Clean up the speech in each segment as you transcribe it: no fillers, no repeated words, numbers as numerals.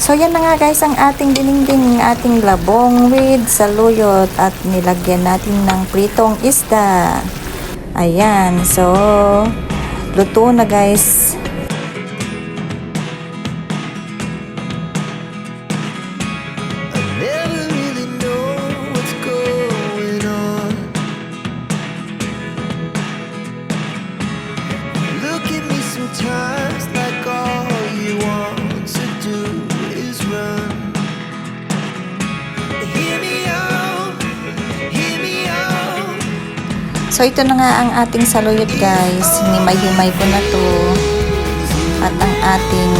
So yan na nga guys ang ating dinengdeng, ating labong with saluyot at nilagyan natin ng pritong isda. Ayan, so luto na guys. So ito na nga ang ating saluyot guys. Himay-himay ko na to. At ang ating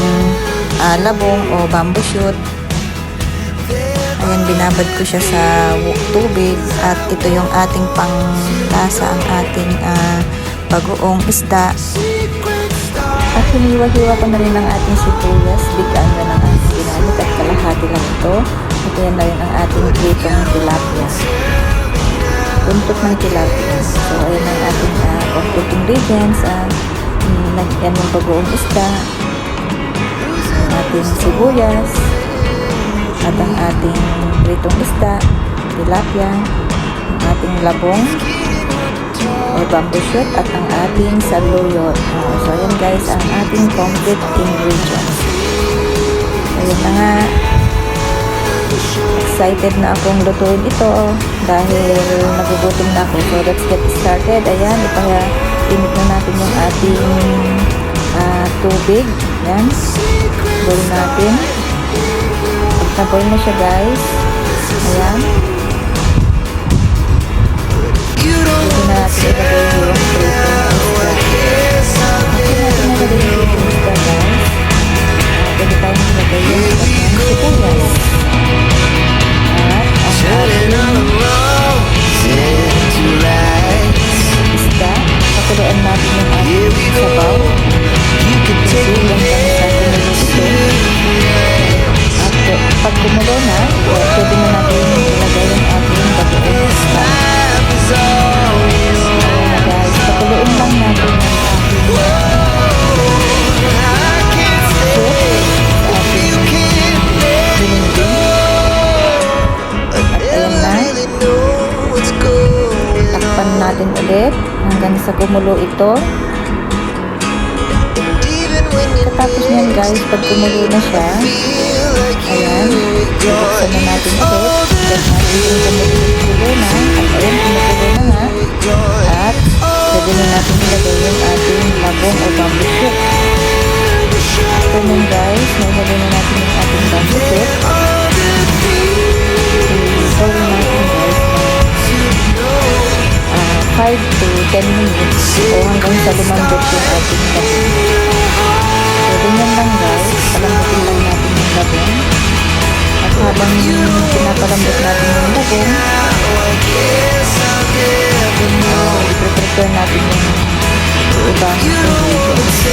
labong o bamboo shoot. Ayan, binabad ko siya sa tubig. At ito yung ating panglasa, ang ating bagoong isda. At hiniwa-hiwa ko na rin ang ating sibuyas. Bigaan na ng ating ginamit at kalahati lang ito. At yan na rin ang ating pritong tilapia. Buntot ng tilapia. So, ayan ang ating complete ingredients. Yan yung bagoong isda, ating sibuyas, at ang ating pritong isda, tilapia, ang ating labong o bamboo shoot, at ang ating saluyot. So, ayan guys, ang ating complete ingredients. Ayan na nga. Excited na akong lutuin ito dahil nagugutom na ako. So let's get started. Ayan, ipainit na natin yung ating tubig. Ayan, boil natin. Pag na-boil na siya guys, ayan, pwede natin ilagay yung pritong isda. Pwede natin ilagay yung pritong isda guys. Pwede tayong ilagay yung sibuyas. Isda, pakuluan natin yung ating sabaw. Silang kami sa kumulo ito. At pag kumulo na, pwede na natin ilagay yung ating bagoong isda. Ayan na guys, pakuluin lang natin yung natin ulit hanggang sa kumulo ito. Tapos niyan guys, pag kumulo na siya, ayan, buksan na natin ulit. Check natin yung kumulo na. At ayan, kumulo na nga. At pwede na natin ilagay yung ating labong o bamboo shoot. After nun guys, nilagay na natin yung ating bamboo shoot. I-boil natin guys 5 to 10 minutes o hanggang sa lumambot yung ating labong. So, ganyan lang guys. Palambutin lang natin yung labong. At habang pinapalambot natin yung labong, i-prepare natin yung ibang ingredients.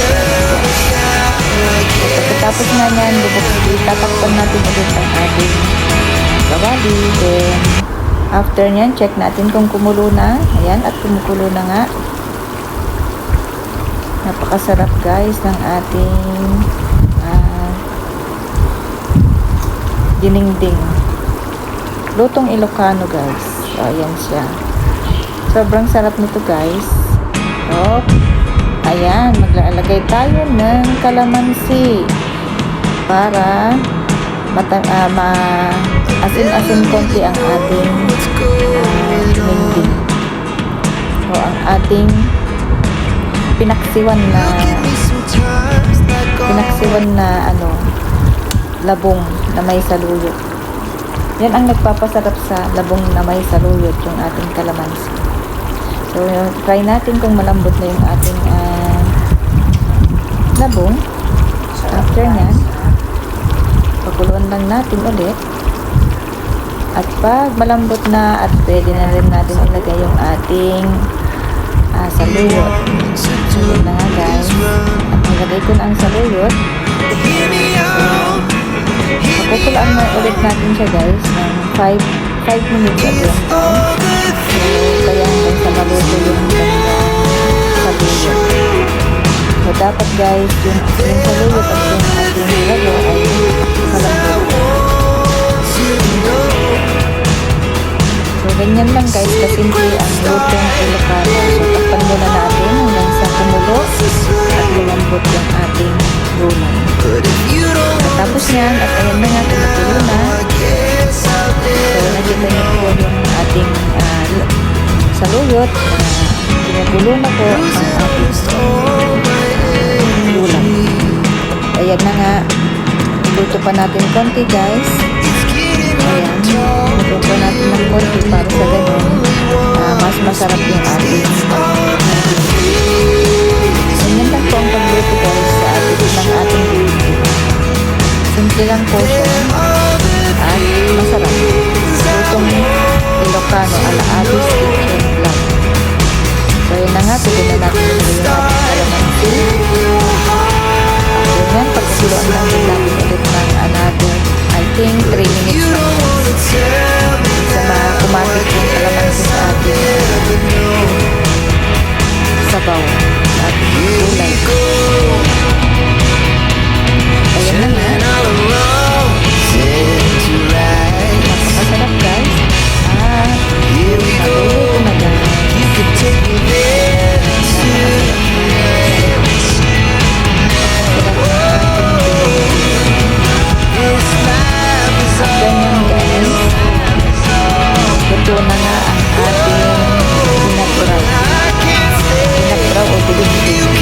At pagkatapos na yan, tatakpan natin ulit ang ating kawali. Then, after nyan, check natin kung kumulo na. Ayan, at kumukulo na nga. Napakasarap guys ng ating dinengdeng. Lutong Ilocano guys. So, ayan siya. Sobrang sarap nito guys. So, ayan, maglalagay tayo ng kalamansi para asin-asin konti ang ating dinengdeng. So, ang ating pinaksiwan na labong na may saluyot. Yan ang nagpapasarap sa labong na may saluyot, yung ating kalamansi. So, try natin kung malambot na yung ating labong. After nyan, pakuluan lang natin ulit. At pag malambot na at pwede na rin natin ilagay yung ating saluyot. Ayan na nga guys. At nilagay ko na ang saluyot. Pakukulaan na ulit natin siya guys ng 5 minutes at yung time. So, kaya hanggang sa maluto yung saluyot. So, dapat guys, yung saluyot at yung ating lalo ay malambot. Ganyan lang guys, kasimple ang lutong Ilocano. So takpan muna natin hanggang sa kumulo at lumambot yung ating gulay. Tapos yan, at ayan na nga, tumutulo na. So nakita niyo po yung ating saluyot. Pinugulo na po ang ating gulay. Ayan na nga, luto pa natin konti guys. Ayan, luto pa natin ng konti para sa ganun mas masarap yung ating ganyan lang po ang pagluto guys sa ating luto. Simple lang po siya at masarap. Lutong Ilocano ala Abby's Kitchen Vlog. So yun na nga, tuloy na natin yung ating kalamansi. Ganyan, pagkasiluan lang din natin ulit ng another, I think 3 minutes lang sa kumapit yung kalamansi sa ating sabaw, sa ating gulay. Ayan na nga. Napakasarap guys. At nagulo na guys. Ito na nga ang ating pinapraw o bilog-bilog.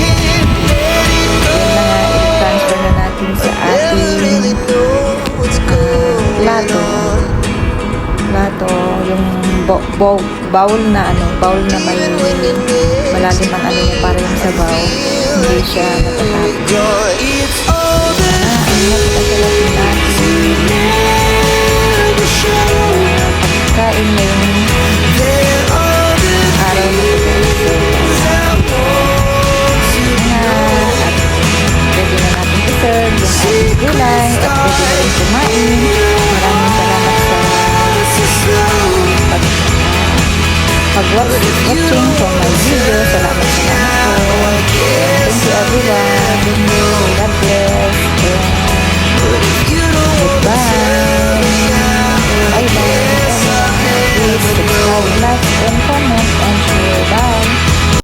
Yan na nga, i-transfer na natin sa ating plato, yung bowl na may malalim ang niya para yung sabaw, hindi siya natatapos. Kain na yung araw na ito. At pwede na natin i-serve yung ating gulay at pwede na rin kumain. Maraming salamat sa pag-watching for my video. Salamat po. Thank you everyone. God bless. Goodbye. Bye-bye. Please subscribe, like, and comment.